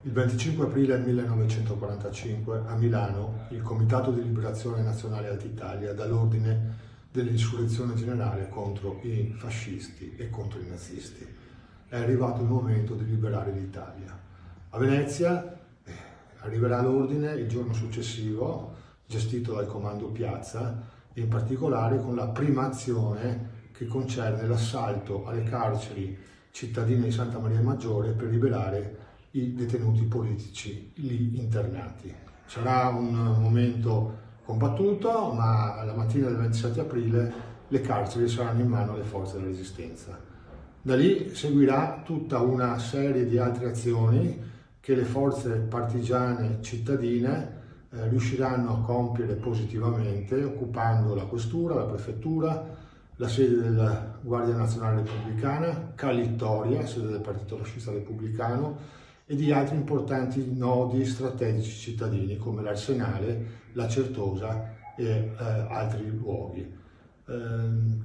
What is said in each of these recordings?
Il 25 aprile 1945 a Milano il Comitato di Liberazione Nazionale Alt-Italia dà l'ordine dell'insurrezione generale contro i fascisti e contro i nazisti. È arrivato il momento di liberare l'Italia. A Venezia arriverà l'ordine il giorno successivo, gestito dal Comando Piazza, in particolare con la prima azione che concerne l'assalto alle carceri cittadine di Santa Maria Maggiore per liberare i detenuti politici lì internati. Sarà un momento combattuto, ma la mattina del 27 aprile le carceri saranno in mano alle forze della resistenza. Da lì seguirà tutta una serie di altre azioni che le forze partigiane cittadine riusciranno a compiere positivamente, occupando la questura, la prefettura, la sede della Guardia Nazionale Repubblicana, Calittoria, sede del Partito Fascista Repubblicano, e di altri importanti nodi strategici cittadini come l'Arsenale, la Certosa e altri luoghi.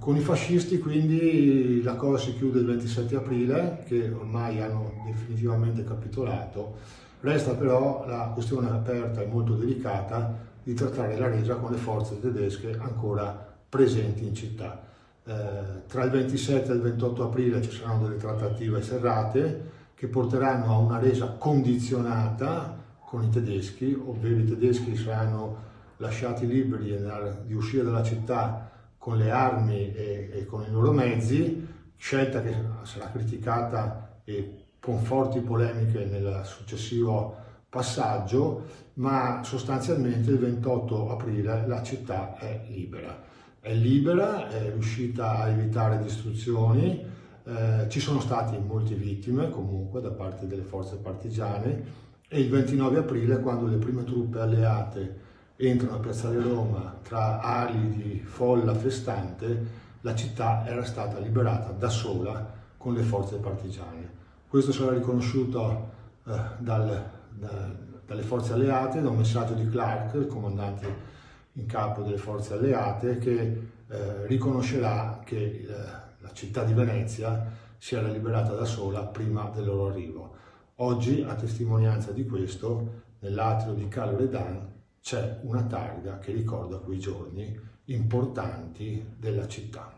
Con i fascisti quindi la cosa si chiude il 27 aprile, che ormai hanno definitivamente capitolato. Resta però la questione aperta e molto delicata di trattare la resa con le forze tedesche ancora presenti in città. Tra il 27 e il 28 aprile ci saranno delle trattative serrate che porteranno a una resa condizionata con i tedeschi, ovvero i tedeschi saranno lasciati liberi di uscire dalla città con le armi e con i loro mezzi, scelta che sarà criticata e con forti polemiche nel successivo passaggio, ma sostanzialmente il 28 aprile la città è libera. È libera, è riuscita a evitare distruzioni, ci sono stati molte vittime comunque da parte delle forze partigiane e il 29 aprile, quando le prime truppe alleate entrano a Piazzale Roma tra ali di folla festante, la città era stata liberata da sola con le forze partigiane. Questo sarà riconosciuto dalle forze alleate, da un messaggio di Clark, il comandante in capo delle forze alleate, che riconoscerà che la città di Venezia si era liberata da sola prima del loro arrivo. Oggi, a testimonianza di questo, nell'atrio di Cal Loredan c'è una targa che ricorda quei giorni importanti della città.